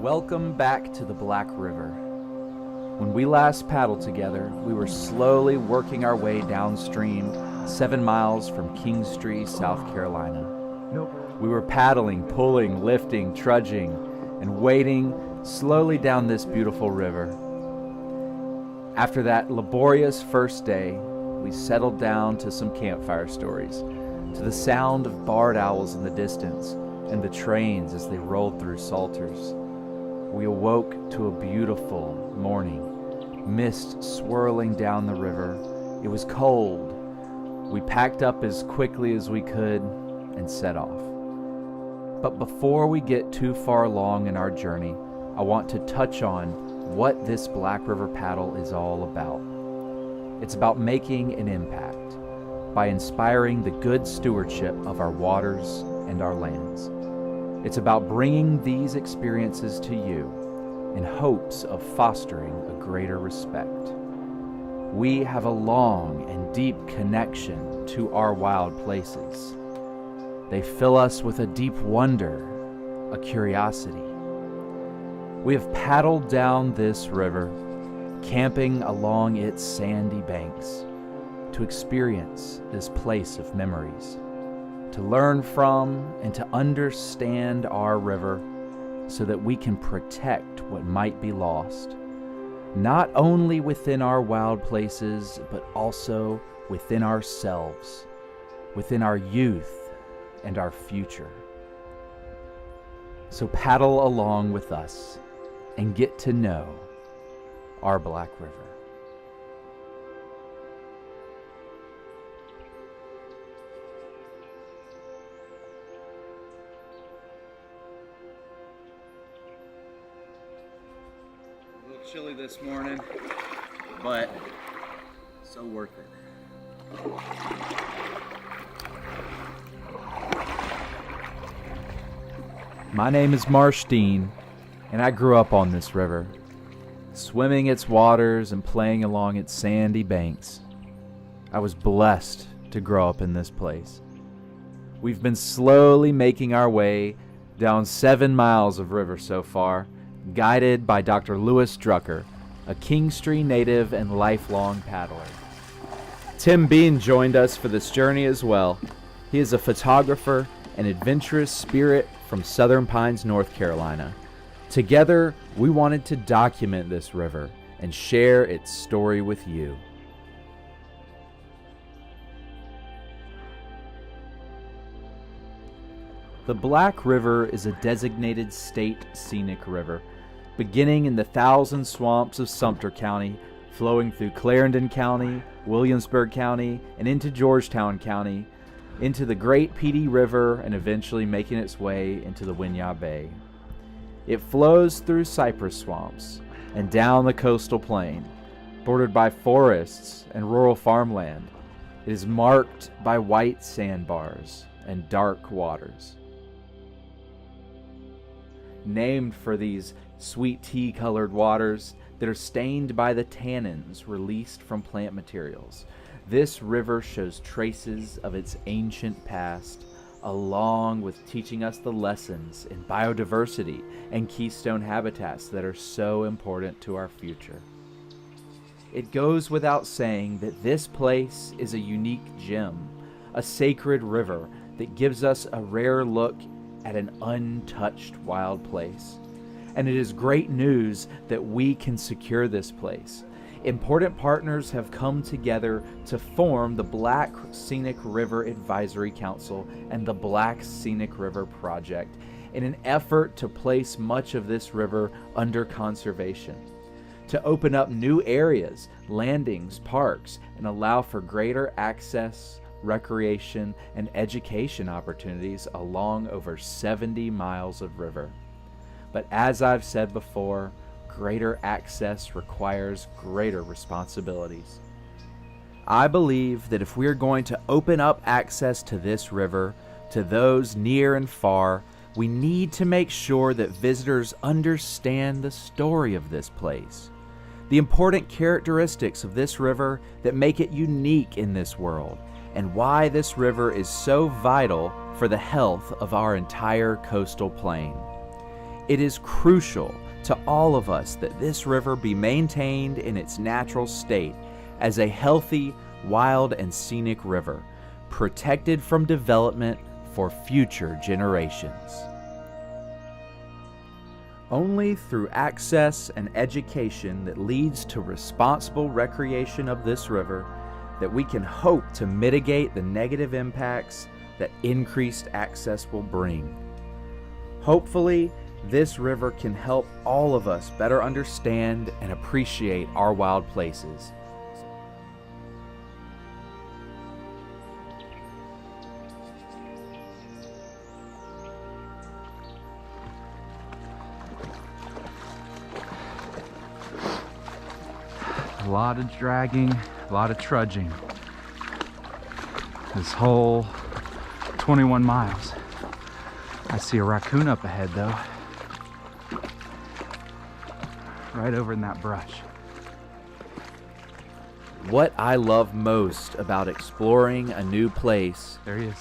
Welcome back to the Black River. When we last paddled together, we were slowly working our way downstream 7 miles from Kingstree, South Carolina. We were paddling, pulling, lifting, trudging, and wading slowly down this beautiful river. After that laborious first day, we settled down to some campfire stories, to the sound of barred owls in the distance and the trains as they rolled through Salters. We awoke to a beautiful morning, mist swirling down the river. It was cold. We packed up as quickly as we could and set off. But before we get too far along in our journey, I want to touch on what this Black River paddle is all about. It's about making an impact by inspiring the good stewardship of our waters and our lands. It's about bringing these experiences to you in hopes of fostering a greater respect. We have a long and deep connection to our wild places. They fill us with a deep wonder, a curiosity. We have paddled down this river, camping along its sandy banks, to experience this place of memories, to learn from and to understand our river so that we can protect what might be lost, not only within our wild places, but also within ourselves, within our youth and our future. So paddle along with us and get to know our Black River. A little chilly this morning, but so worth it. My name is Marsh Dean, and I grew up on this river, swimming its waters and playing along its sandy banks. I was blessed to grow up in this place. We've been slowly making our way down 7 miles of river so far, guided by Dr. Lewis Drucker, a Kingstree native and lifelong paddler. Tim Bean joined us for this journey as well. He is a photographer and adventurous spirit from Southern Pines, North Carolina. Together, we wanted to document this river and share its story with you. The Black River is a designated state scenic river, beginning in the Thousand Swamps of Sumter County, flowing through Clarendon County, Williamsburg County, and into Georgetown County, into the Great Petey River, and eventually making its way into the Winyah Bay. It flows through cypress swamps and down the coastal plain, bordered by forests and rural farmland. It is marked by white sandbars and dark waters. Named for these sweet tea-colored waters that are stained by the tannins released from plant materials, this river shows traces of its ancient past, along with teaching us the lessons in biodiversity and keystone habitats that are so important to our future. It goes without saying that this place is a unique gem, a sacred river that gives us a rare look at an untouched wild place. And it is great news that we can secure this place. Important partners have come together to form the Black Scenic River Advisory Council and the Black Scenic River Project in an effort to place much of this river under conservation, to open up new areas, landings, parks, and allow for greater access, recreation, and education opportunities along over 70 miles of river. But as I've said before, greater access requires greater responsibilities. I believe that if we're going to open up access to this river, to those near and far, we need to make sure that visitors understand the story of this place, the important characteristics of this river that make it unique in this world, and why this river is so vital for the health of our entire coastal plain. It is crucial to all of us that this river be maintained in its natural state as a healthy, wild, and scenic river, protected from development for future generations. Only through access and education that leads to responsible recreation of this river that we can hope to mitigate the negative impacts that increased access will bring. Hopefully, this river can help all of us better understand and appreciate our wild places. A lot of dragging, a lot of trudging. This whole 21 miles. I see a raccoon up ahead though. Right over in that brush. What I love most about exploring a new place There he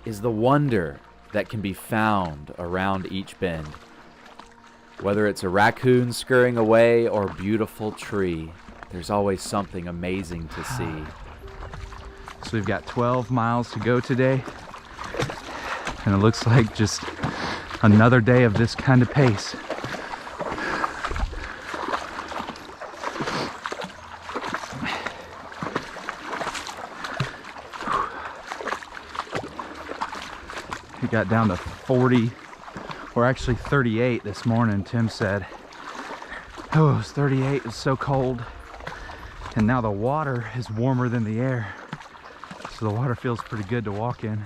is the wonder that can be found around each bend. Whether it's a raccoon scurrying away or a beautiful tree, there's always something amazing to see. So we've got 12 miles to go today, and it looks like just another day of this kind of pace. We got down to 40, or actually 38 this morning, Tim said. Oh, it was 38, it was so cold. And now the water is warmer than the air. So the water feels pretty good to walk in.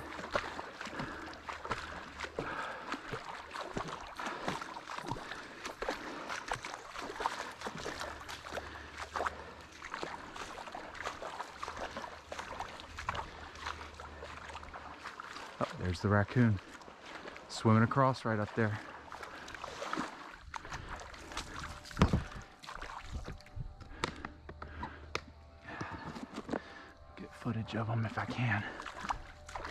Oh, there's the raccoon swimming across right up there. Footage of them if I can.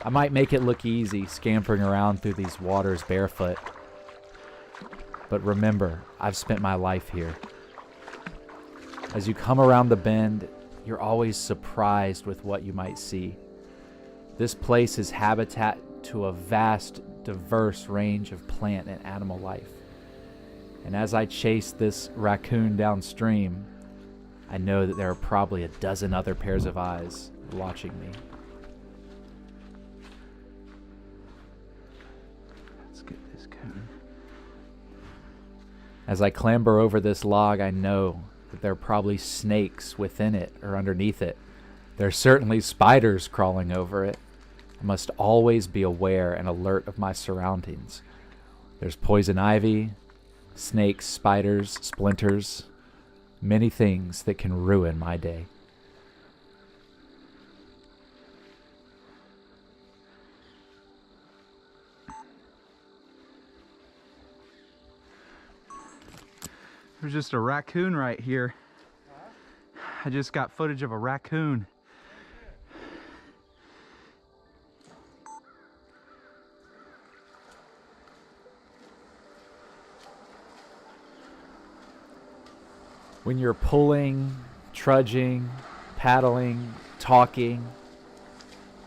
I might make it look easy scampering around through these waters barefoot. But remember, I've spent my life here. As you come around the bend, you're always surprised with what you might see. This place is habitat to a vast, diverse range of plant and animal life. And as I chase this raccoon downstream, I know that there are probably a dozen other pairs of eyes watching me. Let's get this coon. As I clamber over this log, I know that there are probably snakes within it or underneath it. There are certainly spiders crawling over it. I must always be aware and alert of my surroundings. There's poison ivy, snakes, spiders, splinters, many things that can ruin my day. There's just a raccoon right here. I just got footage of a raccoon. When you're pulling, trudging, paddling, talking,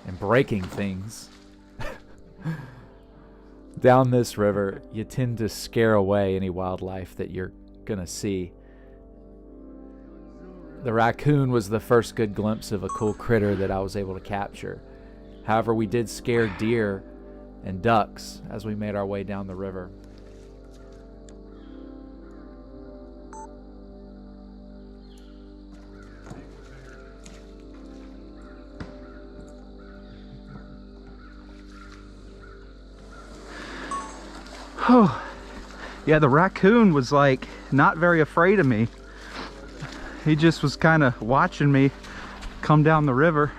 and breaking things down this river, you tend to scare away any wildlife that you're gonna see. The raccoon was the first good glimpse of a cool critter that I was able to capture. However, we did scare deer and ducks as we made our way down the river. Oh, yeah, the raccoon was like not very afraid of me. He just was kind of watching me come down the river.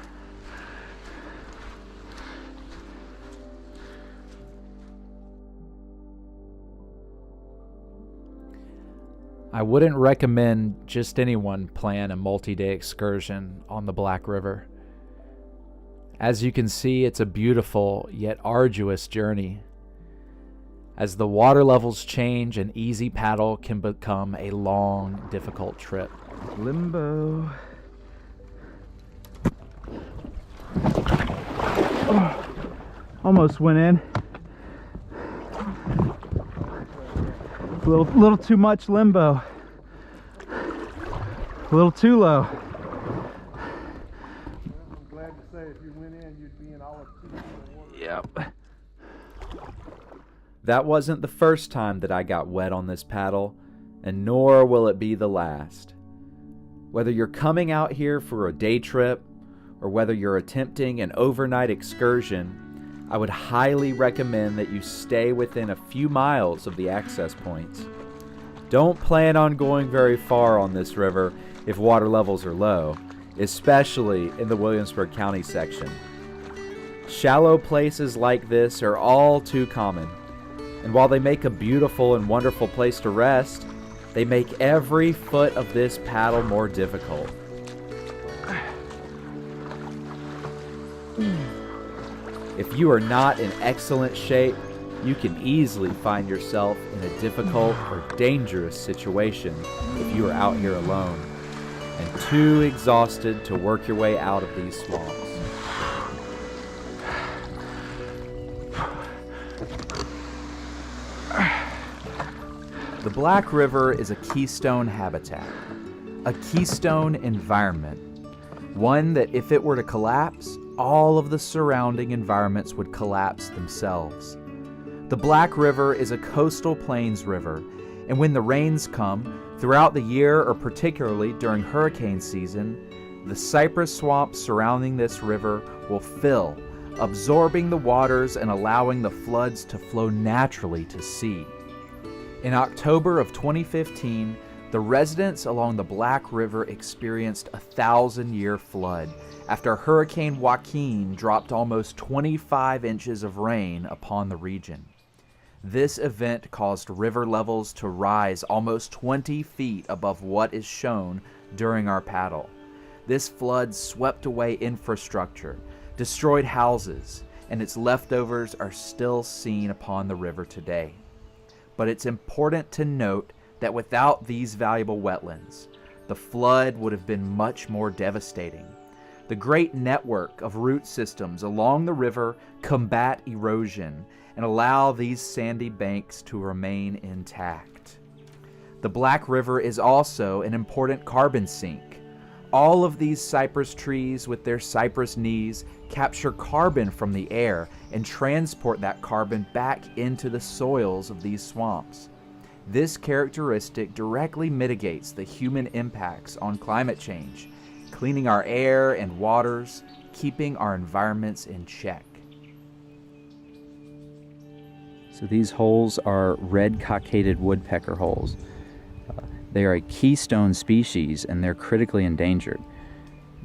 I wouldn't recommend just anyone plan a multi-day excursion on the Black River. As you can see, it's a beautiful yet arduous journey. As the water levels change, an easy paddle can become a long, difficult trip. Limbo. Oh, almost went in. A little too much limbo. A little too low. I'm glad to say if you went in, you'd be in all of 2 feet of water. Yep. That wasn't the first time that I got wet on this paddle, and nor will it be the last. Whether you're coming out here for a day trip, or whether you're attempting an overnight excursion, I would highly recommend that you stay within a few miles of the access points. Don't plan on going very far on this river if water levels are low, especially in the Williamsburg County section. Shallow places like this are all too common, and while they make a beautiful and wonderful place to rest, they make every foot of this paddle more difficult. If you are not in excellent shape, you can easily find yourself in a difficult or dangerous situation if you are out here alone and too exhausted to work your way out of these swamps. The Black River is a keystone habitat, a keystone environment, one that if it were to collapse, all of the surrounding environments would collapse themselves. The Black River is a coastal plains river, and when the rains come, throughout the year or particularly during hurricane season, the cypress swamps surrounding this river will fill, absorbing the waters and allowing the floods to flow naturally to sea. In October of 2015, the residents along the Black River experienced a 1,000-year flood after Hurricane Joaquin dropped almost 25 inches of rain upon the region. This event caused river levels to rise almost 20 feet above what is shown during our paddle. This flood swept away infrastructure, destroyed houses, and its leftovers are still seen upon the river today. But it's important to note that without these valuable wetlands, the flood would have been much more devastating. The great network of root systems along the river combat erosion and allow these sandy banks to remain intact. The Black River is also an important carbon sink. All of these cypress trees with their cypress knees capture carbon from the air and transport that carbon back into the soils of these swamps. This characteristic directly mitigates the human impacts on climate change, cleaning our air and waters, keeping our environments in check. So these holes are red cockaded woodpecker holes. They are a keystone species and they're critically endangered.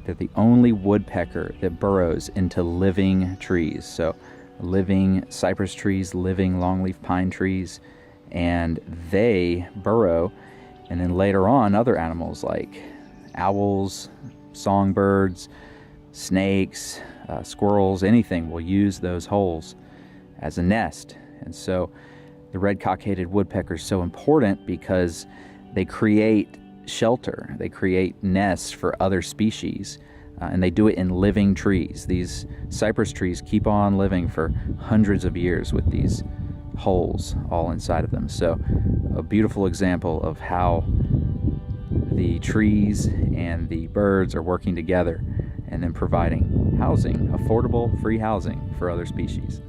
They're the only woodpecker that burrows into living trees. So living cypress trees, living longleaf pine trees, and they burrow, and then later on other animals like owls, songbirds, snakes, squirrels, anything will use those holes as a nest. And so the red cockaded woodpecker is so important because they create shelter, they create nests for other species, and they do it in living trees. These cypress trees keep on living for hundreds of years with these holes all inside of them. So a beautiful example of how the trees and the birds are working together and then providing housing, affordable, free housing for other species.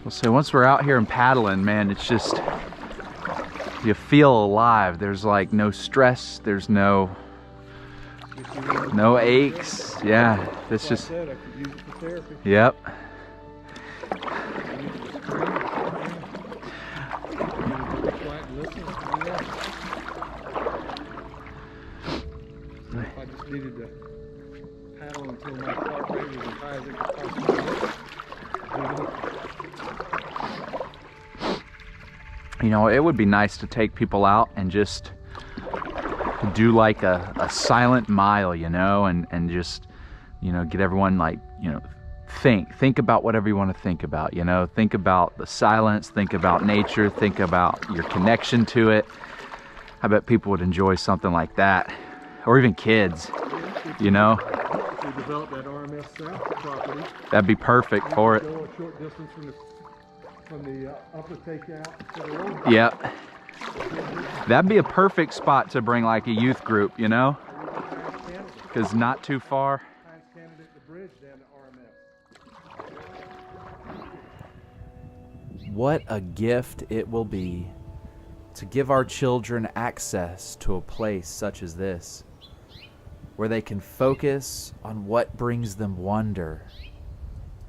So once we're out here and paddling, man, it's just, you feel alive. There's like no stress, there's no aches. Yeah, it's just, yep. I just needed to paddle until my heart rate was as high as it could possibly get. You know, it would be nice to take people out and just do like a silent mile, you know, and just, you know, get everyone like, you know, think about whatever you want to think about, you know, think about the silence, think about nature, think about your connection to it. I bet people would enjoy something like that, or even kids, you know. If we develop that RMS South property, That'd be perfect for it. go a short distance from the upper takeout to the lower. Yep. That'd be a perfect spot to bring like a youth group, you know, because not too far. Science candidate the bridge down to RMS. What a gift it will be to give our children access to a place such as this, where they can focus on what brings them wonder,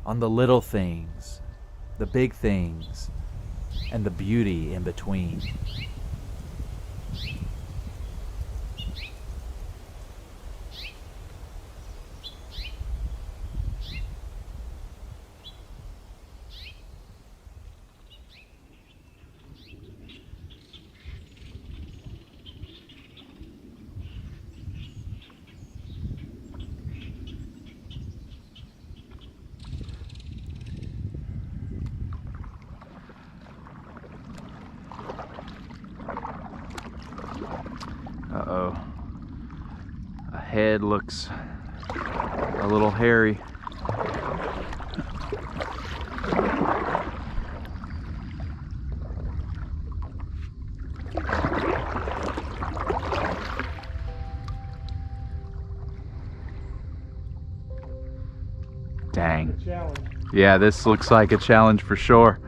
on the little things, the big things, and the beauty in between. Uh-oh. Ahead looks a little hairy. Dang. Challenge. Yeah, this looks like a challenge for sure.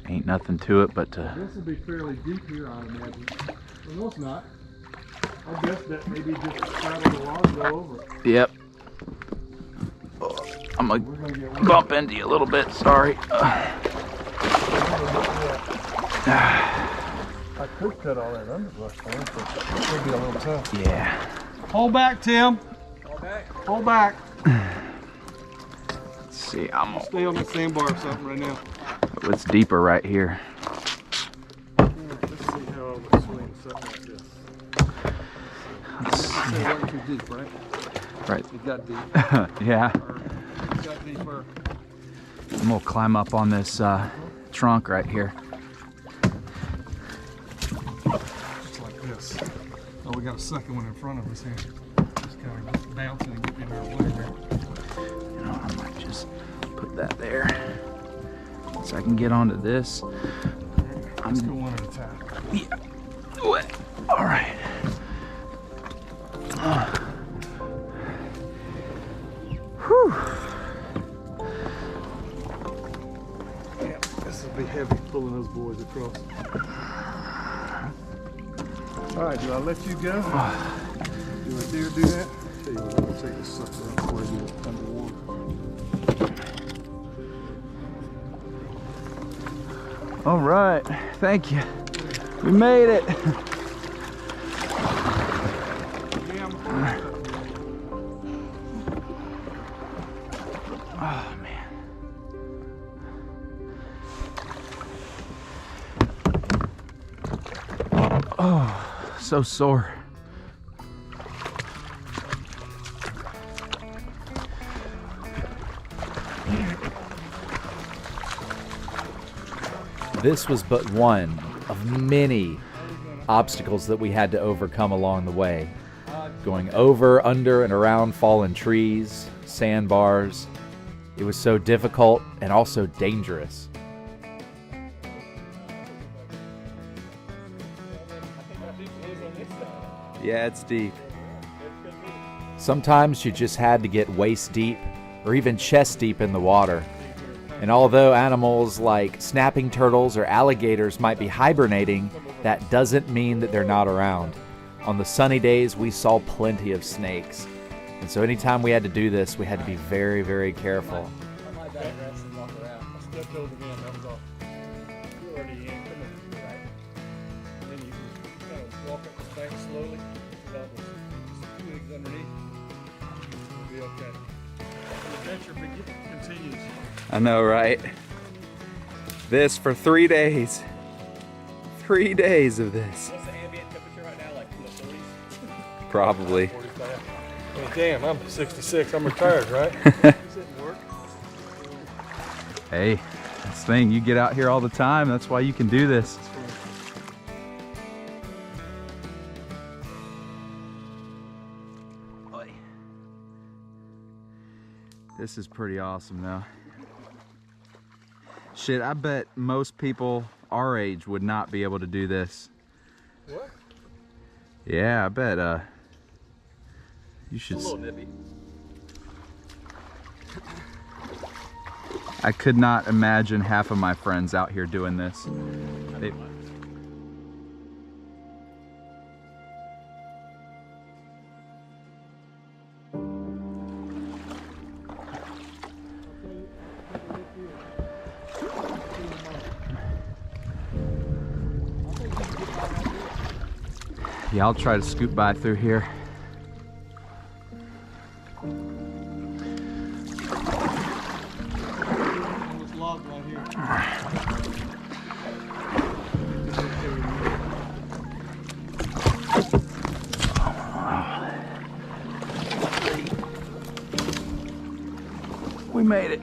Ain't nothing to it but to... This will be fairly deep here, I imagine. Well, no, it's not. I guess that maybe just straddle along and go over. Yep. I'm gonna bump into you a little bit, sorry. I could cut all that underbrush for him, but it could be a little tough. Yeah. Hold back, Tim. Hold back. Hold back. Let's see, I'm gonna... Stay on the sandbar or something right now. It's deeper right here. Let's see how I would swing something like this. It wasn't too deep, right? Right. It got deep. Yeah. It got deeper. I'm gonna climb up on this trunk right here. Just like this. Oh, we got a second one in front of us here. Just kind of bouncing and getting in our way there. You know, I might just put that there so I can get onto this. Let's go one at a time. Yeah. All right. Whew. Yeah, this will be heavy pulling those boys across. All right, do I let you go? Do I dare do that? Tell you what, I'm gonna take this sucker up before I get underwater. All right. Thank you. We made it. Oh, man. Oh, so sore. This was but one of many obstacles that we had to overcome along the way. Going over, under, and around fallen trees, sandbars. It was so difficult and also dangerous. Yeah, it's deep. Sometimes you just had to get waist deep or even chest deep in the water. And although animals like snapping turtles or alligators might be hibernating, that doesn't mean that they're not around. On the sunny days, we saw plenty of snakes. And so anytime we had to do this, we had to be very, very careful. bank slowly. Develop some twigs underneath. We'll be okay. The adventure continues. I know, right? This for 3 days. 3 days of this. What's the ambient temperature right now? Like in the 40s? Probably. 45. I mean, damn, I'm 66. I'm retired, right? This didn't work. Hey, this thing, you get out here all the time. That's why you can do this. This is pretty awesome though. Shit, I bet most people our age would not be able to do this. What? Yeah, I bet you should. It's a little nippy. I could not imagine half of my friends out here doing this. They, yeah, I'll try to scoot by through here. This log right here. We made it.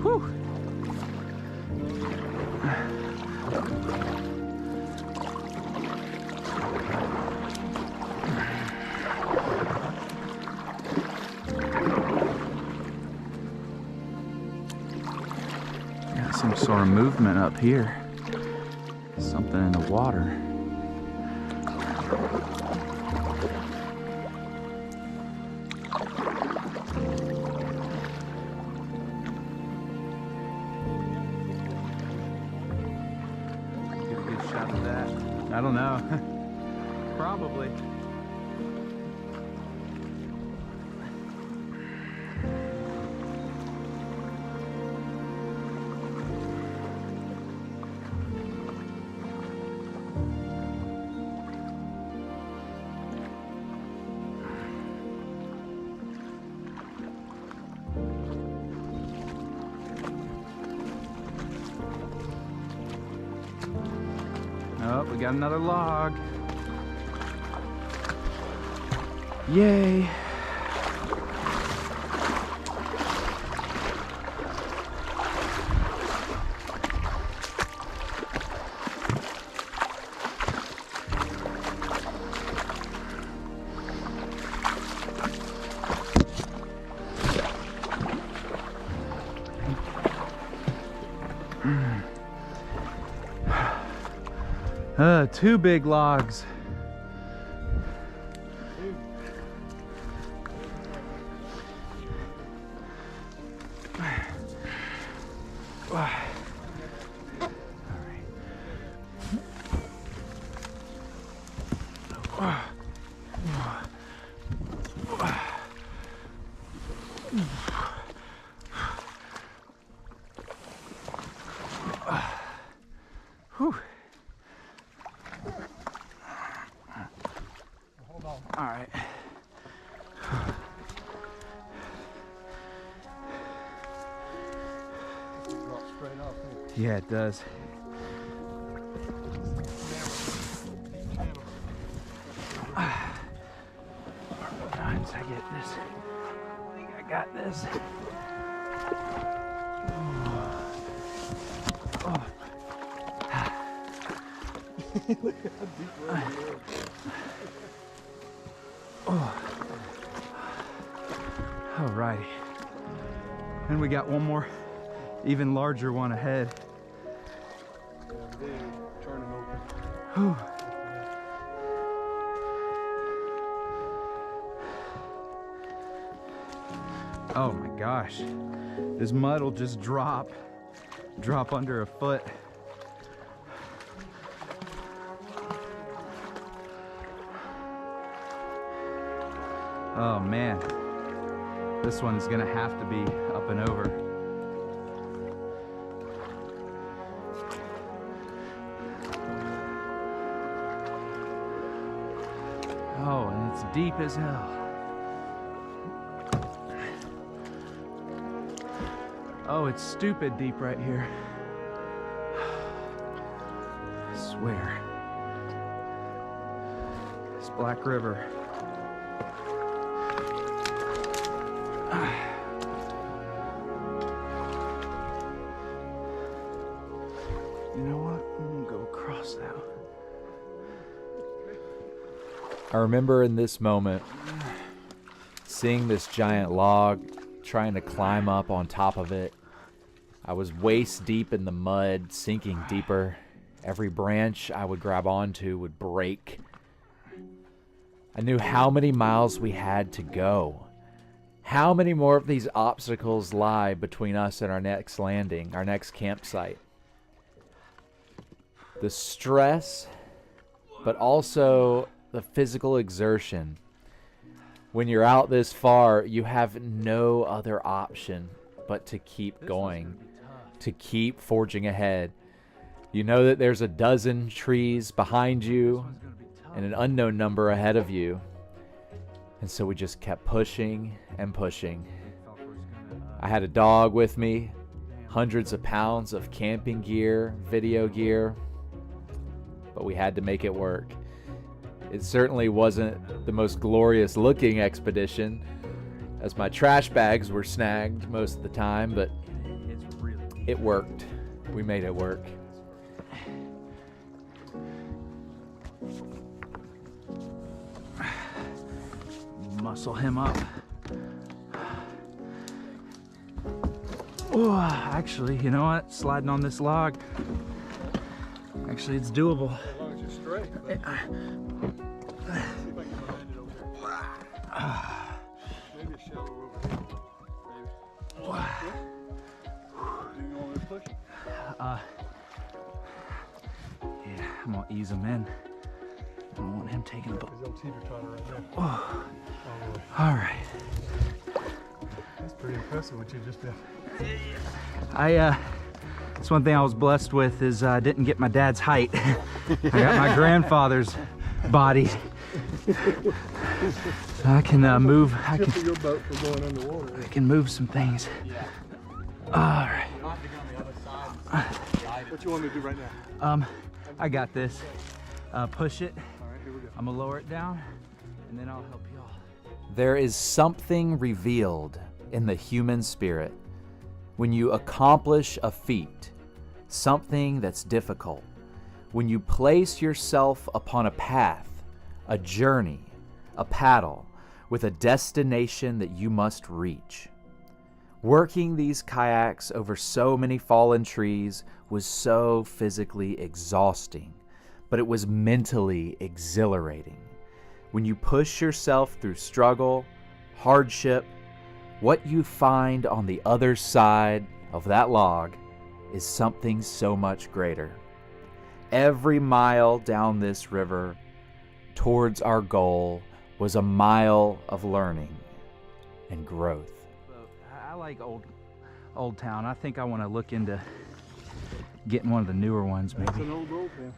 Whew. Got some sort of movement up here. Something in the water. Get a good shot of that. I don't know. Probably. Oh, we got another log. Yay. Two big logs. Whew. All right. Drop straight off here. Yeah, it does. Once I get this, I think I got this. Look how deep we're in here. Alrighty. And we got one more, even larger one ahead. Yeah, big, turn them open. Whew. Oh my gosh. This mud will just drop under a foot. Oh man. This one's gonna have to be up and over. Oh, and it's deep as hell. Oh, it's stupid deep right here. I swear. This Black River. You know what? I'm gonna go across that one. I remember in this moment seeing this giant log, trying to climb up on top of it. I was waist deep in the mud, sinking deeper. Every branch I would grab onto would break. I knew how many miles we had to go. How many more of these obstacles lie between us and our next landing, our next campsite? The stress, but also the physical exertion. When you're out this far, you have no other option but to keep going, to keep forging ahead. You know that there's a dozen trees behind you and an unknown number ahead of you. And so we just kept pushing and pushing. I had a dog with me, hundreds of pounds of camping gear, video gear, but we had to make it work. It certainly wasn't the most glorious looking expedition, as my trash bags were snagged most of the time, but it worked. We made it work. Muscle him up. Oh, actually, you know what? Sliding on this log. Actually, it's doable. As long as you're straight. See if I can land it over there. Maybe a shallow over here. Maybe. Do you want me to push? Yeah, I'm gonna ease him in. I don't want him taking a There's old teeter-totter right there. Oh, Oh, all right. that's pretty impressive what you just did. That's one thing I was blessed with is I didn't get my dad's height. I got my grandfather's body. So I can move. I Tip of your boat for going underwater. can move some things. All right. What you want me to do right now? I got this. Push it. All right, here we go. I'm gonna lower it down, and then I'll help you all. There is something revealed in the human spirit when you accomplish a feat, something that's difficult, when you place yourself upon a path, a journey, a paddle, with a destination that you must reach. Working these kayaks over so many fallen trees was so physically exhausting, but it was mentally exhilarating. When you push yourself through struggle, hardship, what you find on the other side of that log is something so much greater. Every mile down this river towards our goal was a mile of learning and growth. I like old town. I think I want to look into getting one of the newer ones, That's maybe. an old boat, man.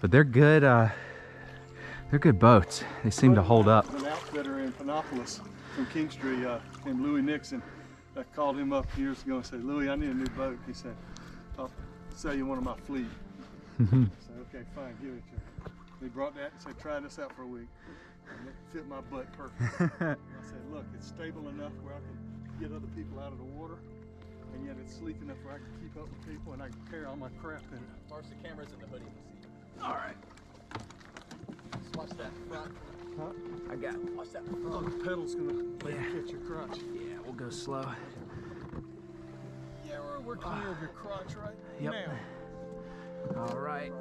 But they're good. They're good boats. They seem to hold up. An outfitter in Panopolis from Kingstree named Louis Nixon. I called him up years ago and said, Louis, I need a new boat. He said, I'll sell you one of my fleet. I said, okay, fine, give it to you. He brought that and said, try this out for a week. And it fit my butt perfect. I said, look, it's stable enough where I can get other people out of the water, and yet it's sleek enough where I can keep up with people and I can carry all my crap in it. Marks, the camera's in the hoodie. All right. Just watch that front. Huh? I got it. Watch that Oh, front. the pedal's gonna make Yeah. you catch your crotch. Yeah, we'll go slow. Yeah, we're clear of your crotch right Yep. now. All right.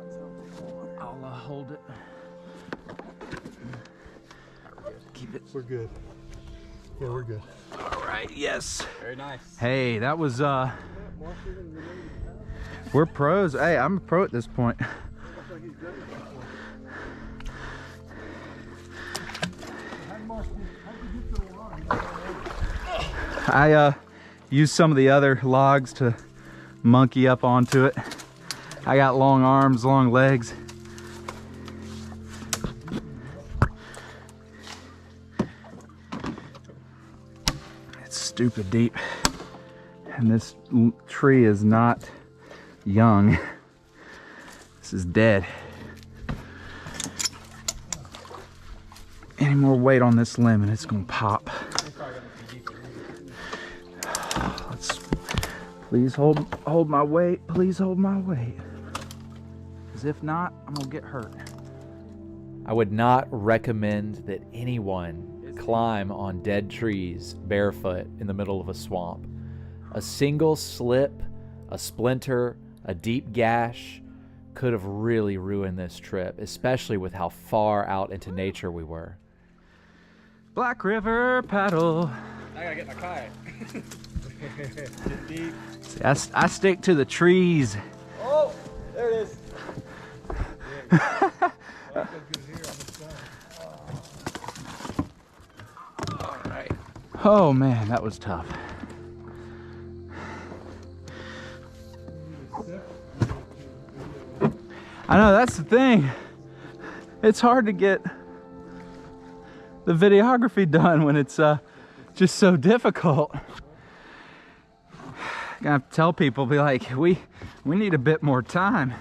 I'll hold it. Keep it. We're good. Yeah, we're good. All right. right, yes. Very nice. Hey, that was we're pros. Hey, I'm a pro at this point. I used some of the other logs to monkey up onto it. I got long arms, long legs. It's stupid deep. And this tree is not young. This is dead. Any more weight on this limb and it's gonna pop. Please hold my weight. Please hold my weight. Because if not, I'm gonna get hurt. I would not recommend that anyone climb on dead trees barefoot in the middle of a swamp. A single slip, a splinter, a deep gash could have really ruined this trip, especially with how far out into nature we were. Black River paddle. I gotta get my kayak. Get deep. See, I stick to the trees. Oh, there it is. All right. Oh man, that was tough. I know, that's the thing. It's hard to get the videography done when it's just so difficult. Gonna have to tell people, be like, we need a bit more time.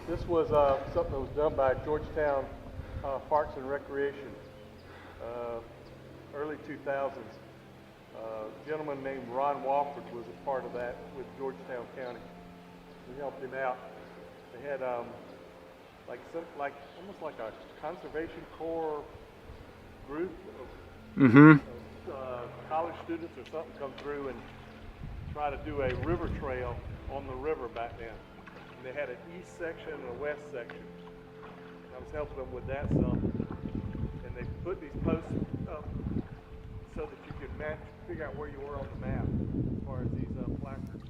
This was something that was done by Georgetown Parks and Recreation, early 2000s. A gentleman named Ron Wofford was a part of that with Georgetown County. We helped him out. They had almost like a conservation corps group of college students or something come through and try to do a river trail on the river back then. And they had an east section and a west section. I was helping them with that some. And they put these posts up so that you could figure out where you were on the map as far as these placards.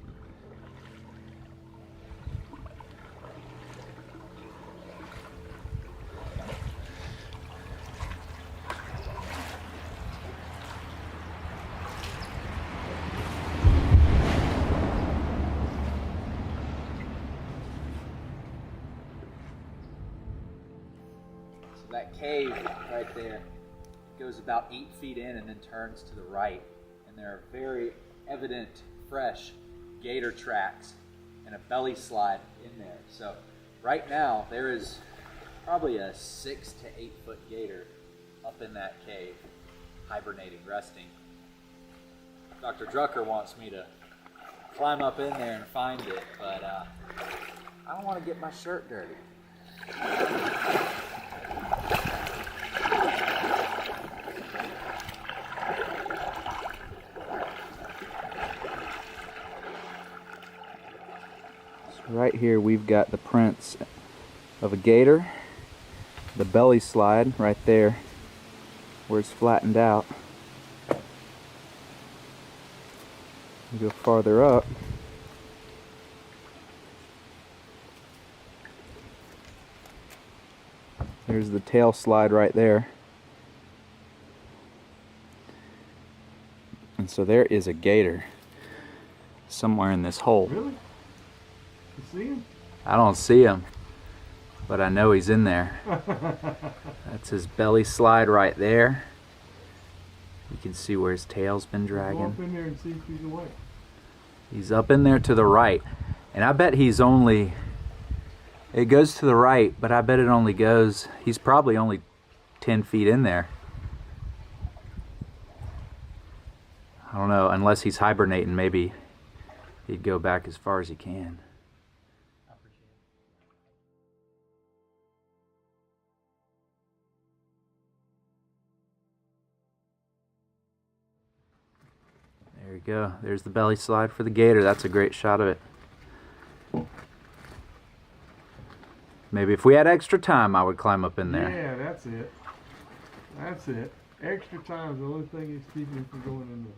That cave right there goes about 8 feet in and then turns to the right. And there are very evident, fresh gator tracks and a belly slide in there. So right now there is probably a 6 to 8 foot gator up in that cave, hibernating, resting. Dr. Drucker wants me to climb up in there and find it, but I don't want to get my shirt dirty. Right here we've got the prints of a gator, the belly slide right there where it's flattened out. We go farther up. There's the tail slide right there. And so there is a gator somewhere in this hole. Really? You see him? I don't see him, but I know he's in there. That's his belly slide right there. You can see where his tail's been dragging. Go up in there and see if he's awake. He's up in there to the right. And I bet he's only It goes to the right, but I bet it only goes, he's probably only 10 feet in there. I don't know, unless he's hibernating, maybe he'd go back as far as he can. There you go. There's the belly slide for the gator. That's a great shot of it. Maybe if we had extra time, I would climb up in there. Yeah, that's it. That's it. Extra time is the only thing that's keeping me from going in there.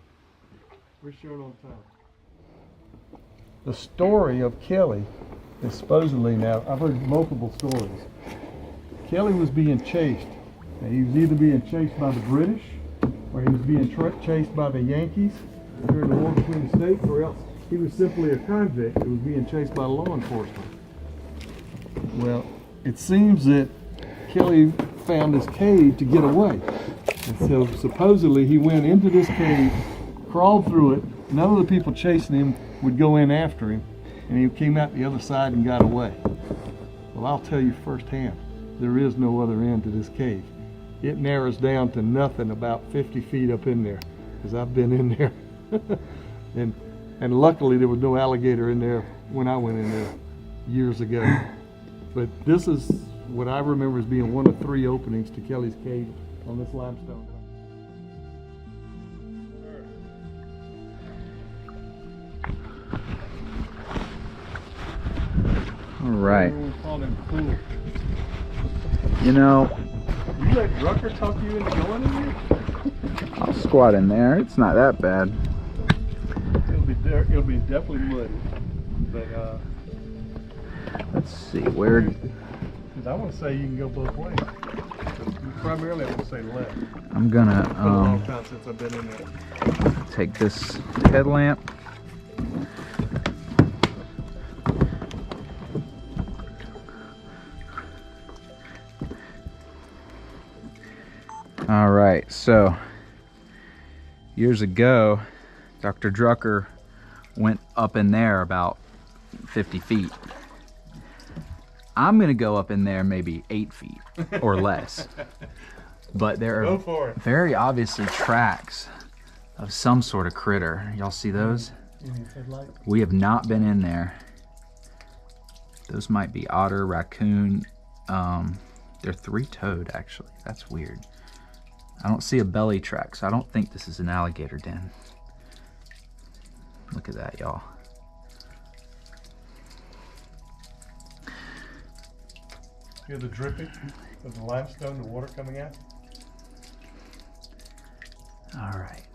We're short on time. The story of Kelly is supposedly, now I've heard multiple stories. Kelly was being chased. Now, he was either being chased by the British or he was being chased by the Yankees during the war between the states, or else he was simply a convict that was being chased by law enforcement. Well, it seems that Kelly found this cave to get away. And so supposedly he went into this cave, crawled through it. None of the people chasing him would go in after him, and he came out the other side and got away. Well, I'll tell you firsthand, there is no other end to this cave. It narrows down to nothing about 50 feet up in there, because I've been in there. and luckily there was no alligator in there when I went in there years ago. But this is what I remember as being one of 3 openings to Kelly's cave on this limestone. All right. Everyone called him cool. You know, You let Rucker talk you into going in there? I'll squat in there. It's not that bad. It'll be definitely muddy. But Let's see, where... because I want to say you can go both ways. Primarily I want to say left. I'm gonna It's been a long time since I've been in there. take this headlamp. All right, so years ago, Dr. Drucker went up in there about 50 feet. I'm gonna go up in there maybe 8 feet or less. But there Go are for it. very obviously tracks of some sort of critter. Y'all see those? We have not been in there. Those might be otter, raccoon. They're 3-toed actually. That's weird. I don't see a belly track, so I don't think this is an alligator den. Look at that, y'all. Hear the dripping of the limestone, the water coming out? All right.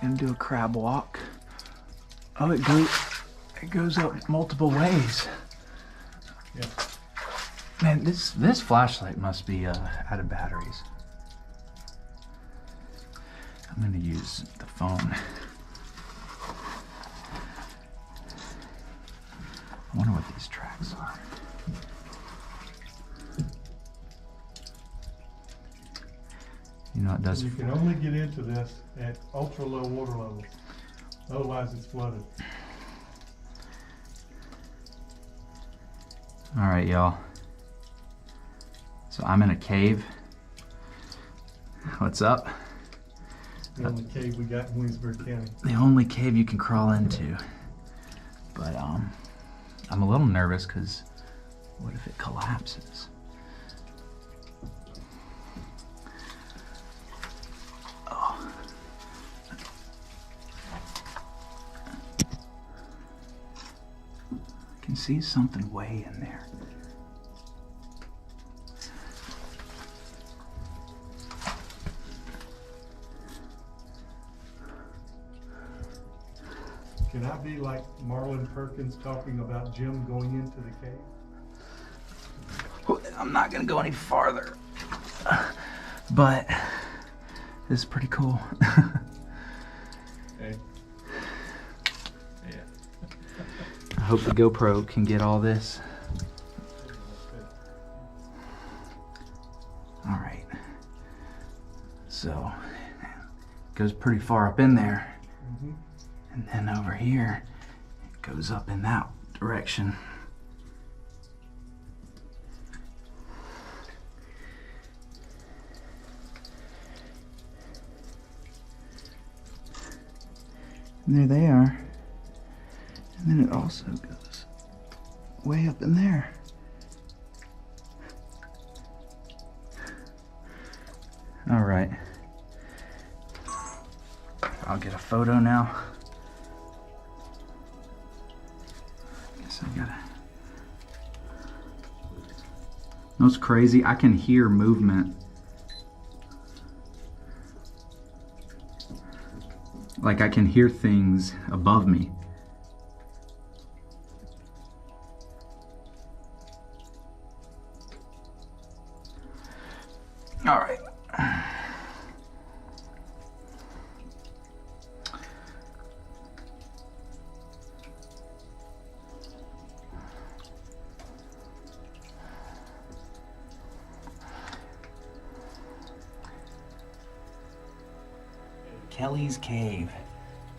Gonna do a crab walk. Oh, it goes up multiple ways. Yeah. Man, this flashlight must be out of batteries. I'm gonna use the phone. I wonder what these tracks are. You know, it does. You can only get into this at ultra low water levels. Otherwise it's flooded. All right, y'all. So I'm in a cave. What's up? The only cave we got in Williamsburg County. The only cave you can crawl into. But I'm a little nervous because what if it collapses? Oh. I can see something way in there. Can I be like Marlon Perkins talking about Jim going into the cave? I'm not gonna go any farther, but this is pretty cool. Hey. Yeah. I hope the GoPro can get all this. All right, so it goes pretty far up in there. And then over here, it goes up in that direction. And there they are. And then it also goes way up in there. All right. I'll get a photo now. Guess I gotta. No, it's crazy. I can hear movement. Like I can hear things above me. All right. Kelly's Cave.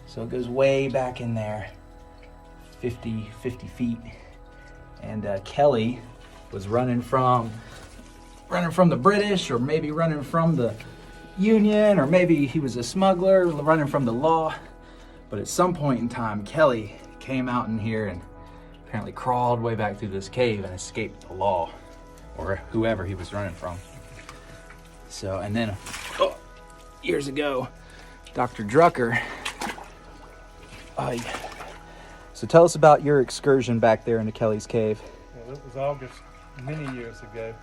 So it goes way back in there, 50 feet. And Kelly was running from the British, or maybe running from the Union, or maybe he was a smuggler running from the law. But at some point in time, Kelly came out in here and apparently crawled way back through this cave and escaped the law, or whoever he was running from. So, and then years ago, Dr. Drucker. So tell us about your excursion back there into Kelly's Cave. Well, it was August many years ago,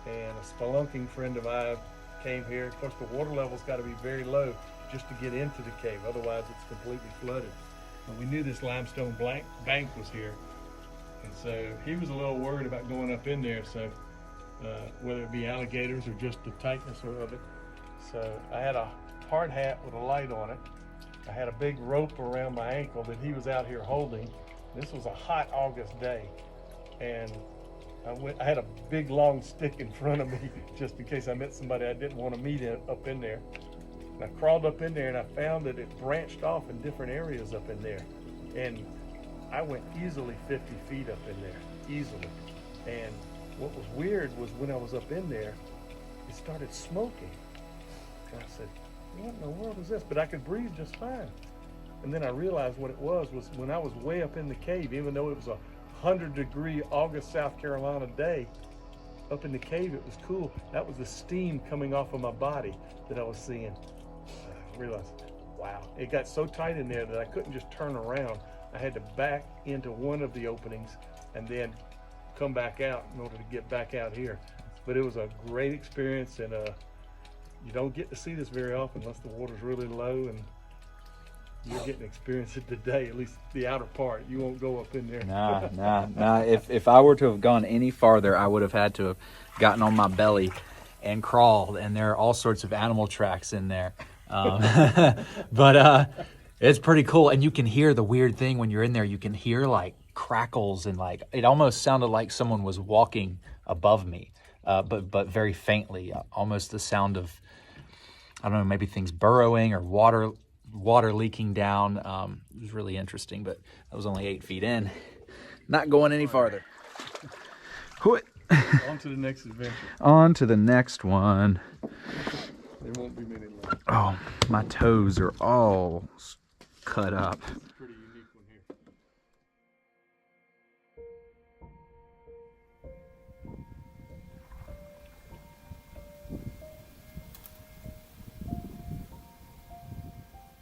and a spelunking friend of mine came here. Of course, the water level's got to be very low just to get into the cave, otherwise it's completely flooded. And we knew this limestone bank was here, and so he was a little worried about going up in there, so whether it be alligators or just the tightness of it. So I had a hard hat with a light on it. I had a big rope around my ankle that he was out here holding. This was a hot August day, and I had a big long stick in front of me just in case I met somebody I didn't want to meet up in there. And I crawled up in there and I found that it branched off in different areas up in there. And I went easily 50 feet up in there, easily. And what was weird was when I was up in there, it started smoking. And I said, what in the world is this? But I could breathe just fine. And then I realized what it was when I was way up in the cave, even though it was a 100-degree August, South Carolina day, up in the cave it was cool. That was the steam coming off of my body that I was seeing. I realized, wow, it got so tight in there that I couldn't just turn around. I had to back into one of the openings and then come back out in order to get back out here. But it was a great experience, and you don't get to see this very often unless the water's really low, and you're getting to experience it today, at least the outer part. You won't go up in there. Nah. If I were to have gone any farther, I would have had to have gotten on my belly and crawled, and there are all sorts of animal tracks in there. But it's pretty cool, and you can hear the weird thing when you're in there. You can hear like crackles, and like it almost sounded like someone was walking above me, but very faintly, almost the sound of, I don't know, maybe things burrowing or water leaking down. It was really interesting, but I was only 8 feet in, not going any farther. On to the next adventure. On to the next one. There won't be many left. Oh, my toes are all cut up. It's a pretty unique one here.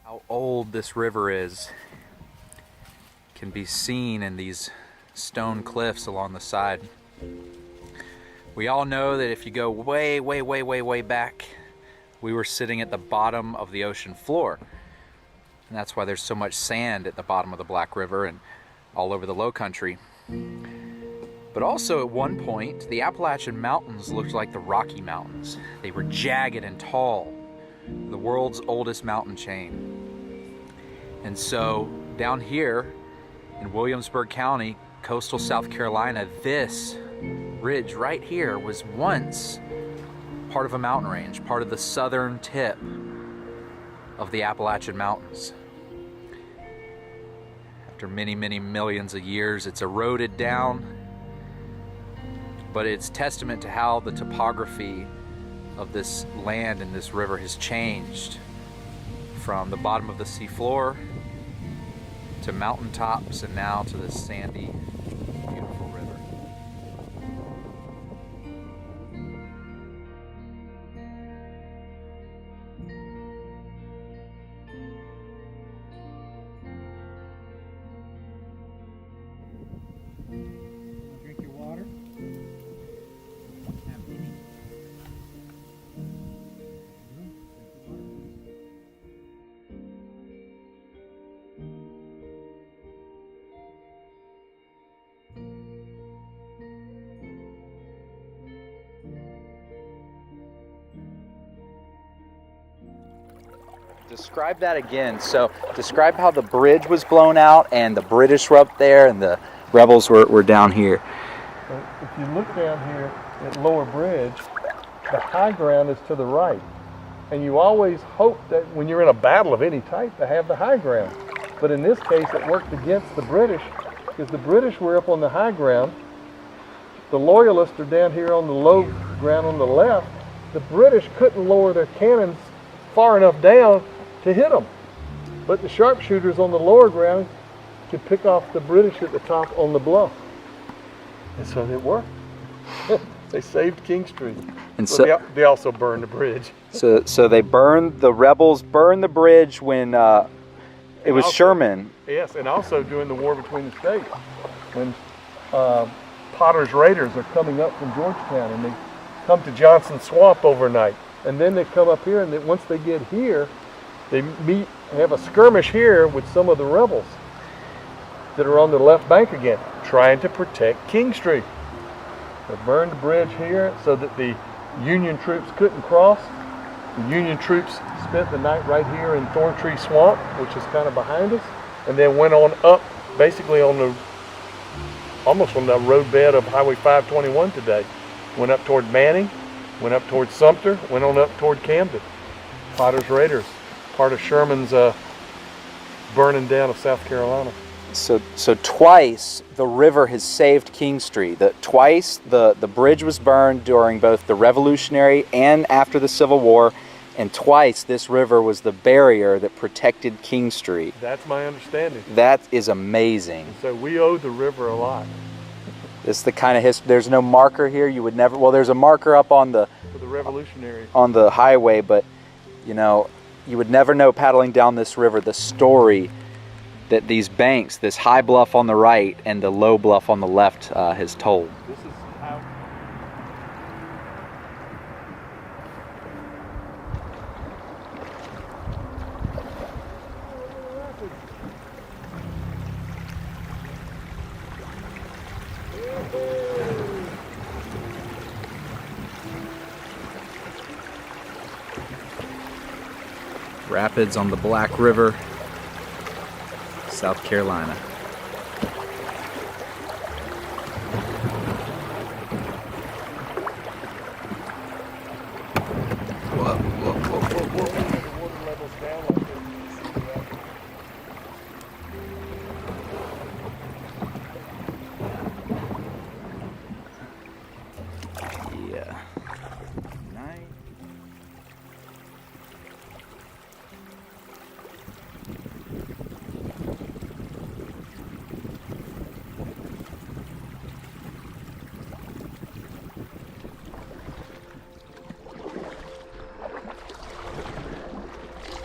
How old this river is can be seen in these stone cliffs along the side. We all know that if you go way back, we were sitting at the bottom of the ocean floor. And that's why there's so much sand at the bottom of the Black River and all over the low country. But also at one point, the Appalachian Mountains looked like the Rocky Mountains. They were jagged and tall, the world's oldest mountain chain. And so down here in Williamsburg County, coastal South Carolina, this ridge right here was once part of a mountain range, part of the southern tip of the Appalachian Mountains. After many millions of years, it's eroded down, but it's testament to how the topography of this land and this river has changed from the bottom of the seafloor to mountaintops and now to this sandy, beautiful river. Drink your water. Have any. Describe that again. So describe how the bridge was blown out and the British were up there and the rebels were down here. So if you look down here at Lower Bridge, the high ground is to the right. And you always hope that when you're in a battle of any type to have the high ground. But in this case, it worked against the British because the British were up on the high ground. The Loyalists are down here on the low ground on the left. The British couldn't lower their cannons far enough down to hit them. But the sharpshooters on the lower ground could pick off the British at the top on the bluff. And so it worked. They saved King Street. And so they also burned the bridge. So the rebels burned the bridge when it was Sherman. Yes, and also during the war between the states, when Potter's Raiders are coming up from Georgetown and they come to Johnson Swamp overnight. And then they come up here, and then once they get here, they have a skirmish here with some of the rebels that are on the left bank again, trying to protect King Street. They burned the bridge here so that the Union troops couldn't cross. The Union troops spent the night right here in Thorn Tree Swamp, which is kind of behind us, and then went on up, basically almost on the roadbed of Highway 521 today. Went up toward Manning, went up toward Sumter, went on up toward Camden. Potter's Raiders, part of Sherman's burning down of South Carolina. So twice the river has saved King Street. Twice the bridge was burned during both the Revolutionary and after the Civil War, and twice this river was the barrier that protected King Street. That's my understanding. That is amazing. So we owe the river a lot. It's the kind of history. There's no marker here. You would never. Well, there's a marker up on the for the Revolutionary on the highway, but you know, you would never know paddling down this river the story that these banks, this high bluff on the right and the low bluff on the left, has told. This is how. Rapids on the Black River, South Carolina. Yeah. Nice.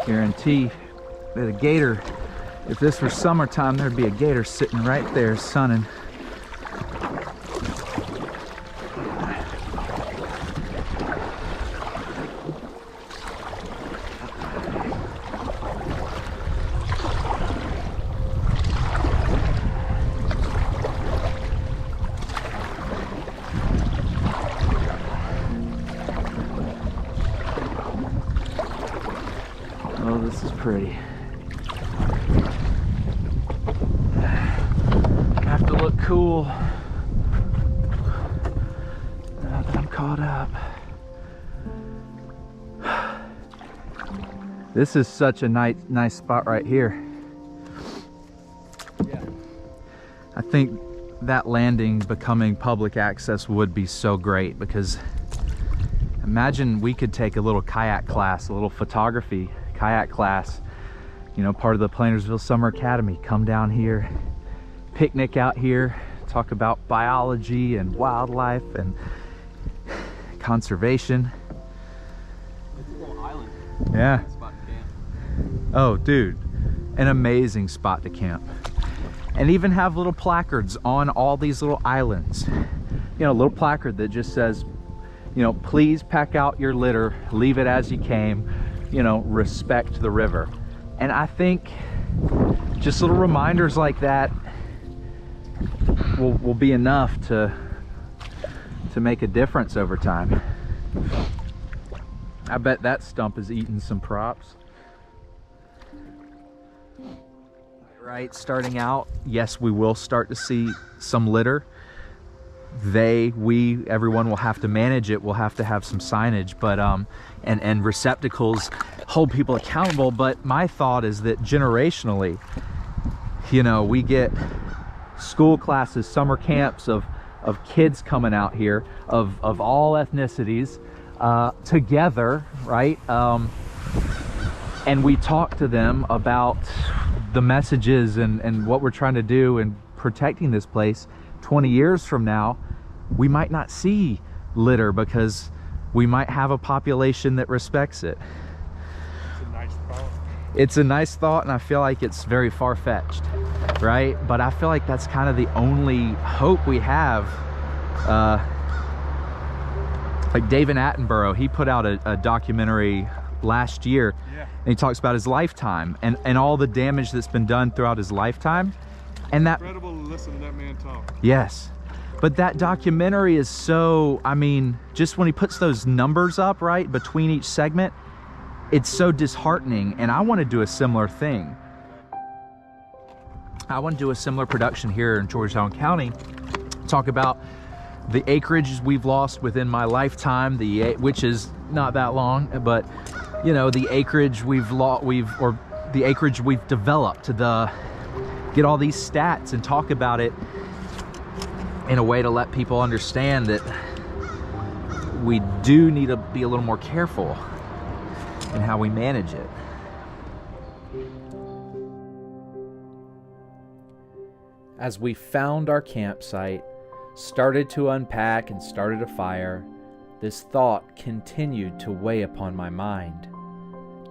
Guarantee that a gator, if this were summertime, there'd be a gator sitting right there sunning. Oh, this is pretty. I have to look cool now that I'm caught up. This is such a nice spot right here. Yeah. I think that landing becoming public access would be so great, because imagine we could take a little kayak class, a little photography kayak class you know, part of the Plantersville Summer Academy, come down here, picnic out here, talk about biology and wildlife and conservation. It's a little island. Yeah. Spot to camp. Oh, dude, an amazing spot to camp. And even have little placards on all these little islands. You know, a little placard that just says, you know, please pack out your litter, leave it as you came, you know, respect the river. And I think just little reminders like that will be enough to make a difference over time. I bet that stump is eating some props. Right, starting out, yes, we will start to see some litter. Everyone will have to manage it. We'll have to have some signage, but and receptacles hold people accountable. But my thought is that generationally, you know, we get school classes, summer camps of kids coming out here of all ethnicities together, right? And we talk to them about the messages and what we're trying to do in protecting this place. 20 years from now, we might not see litter because we might have a population that respects it. It's a nice thought. It's a nice thought, and I feel like it's very far-fetched, right? But I feel like that's kind of the only hope we have. Like David Attenborough, he put out a documentary last year, Yeah. and he talks about his lifetime and all the damage that's been done throughout his lifetime. And that, Incredible to listen to that man talk. yes, but that documentary is so, I mean, just when he puts those numbers up, right, between each segment, it's so disheartening. And I want to do a similar thing. I want to do a similar production here in Georgetown County, talk about the acreage we've lost within my lifetime, which is not that long, but you know, the acreage we've the acreage we've developed, get all these stats and talk about it in a way to let people understand that we do need to be a little more careful in how we manage it. As we found our campsite, started to unpack and started a fire, this thought continued to weigh upon my mind.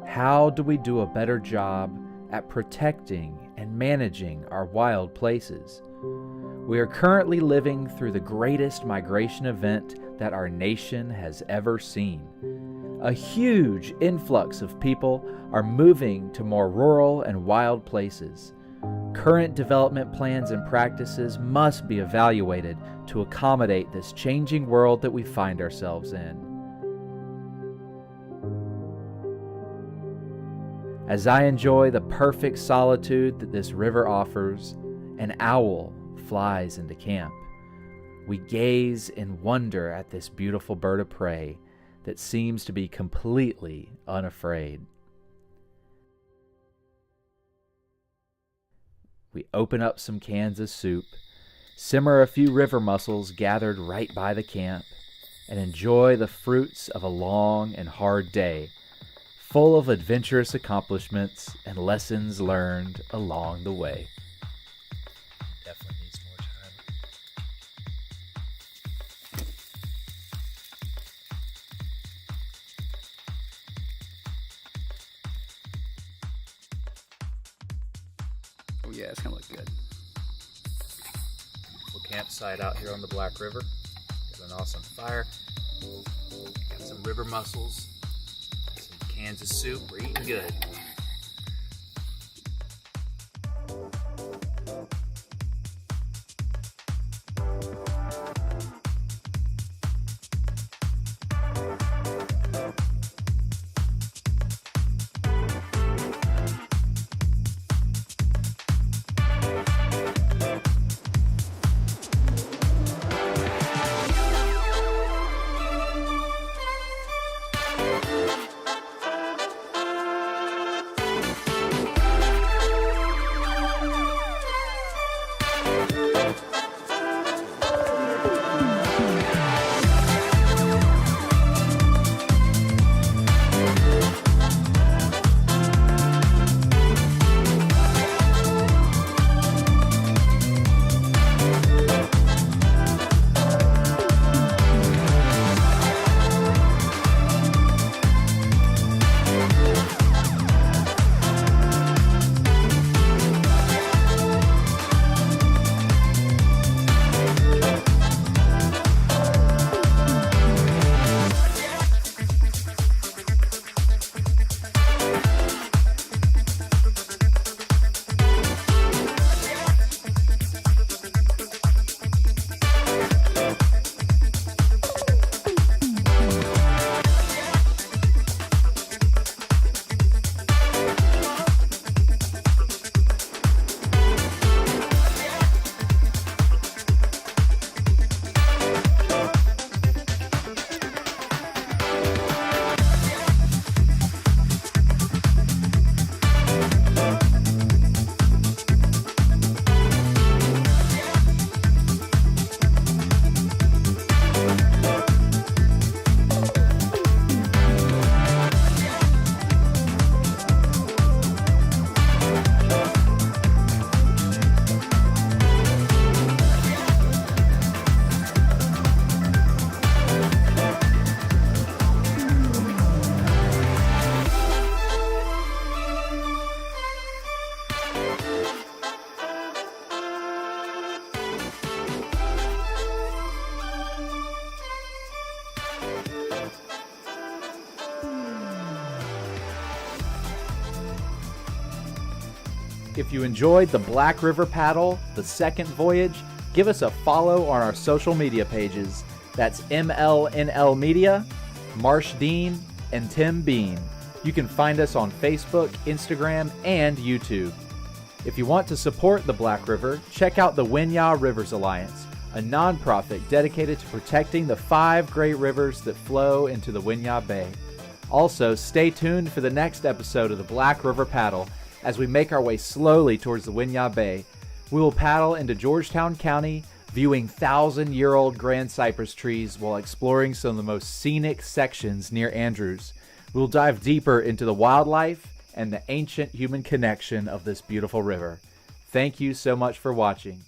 How do we do a better job at protecting and managing our wild places? We are currently living through the greatest migration event that our nation has ever seen. A huge influx of people are moving to more rural and wild places. Current development plans and practices must be evaluated to accommodate this changing world that we find ourselves in. As I enjoy the perfect solitude that this river offers, an owl flies into camp. We gaze in wonder at this beautiful bird of prey that seems to be completely unafraid. We open up some cans of soup, simmer a few river mussels gathered right by the camp, and enjoy the fruits of a long and hard day, full of adventurous accomplishments and lessons learned along the way. Definitely needs more time. Oh yeah, it's gonna look good. Little campsite out here on the Black River. Got an awesome fire. Got some river mussels. Some cans of soup. We're eating good. If you enjoyed the Black River Paddle, the second voyage, give us a follow on our social media pages. That's MLNL Media, Marsh Dean, and Tim Bean. You can find us on Facebook, Instagram, and YouTube. If you want to support the Black River, check out the Winyah Rivers Alliance, a nonprofit dedicated to protecting the 5 great rivers that flow into the Winyah Bay. Also, stay tuned for the next episode of the Black River Paddle as we make our way slowly towards the Winyah Bay. We will paddle into Georgetown County, viewing 1,000-year-old grand cypress trees while exploring some of the most scenic sections near Andrews. We'll dive deeper into the wildlife and the ancient human connection of this beautiful river. Thank you so much for watching.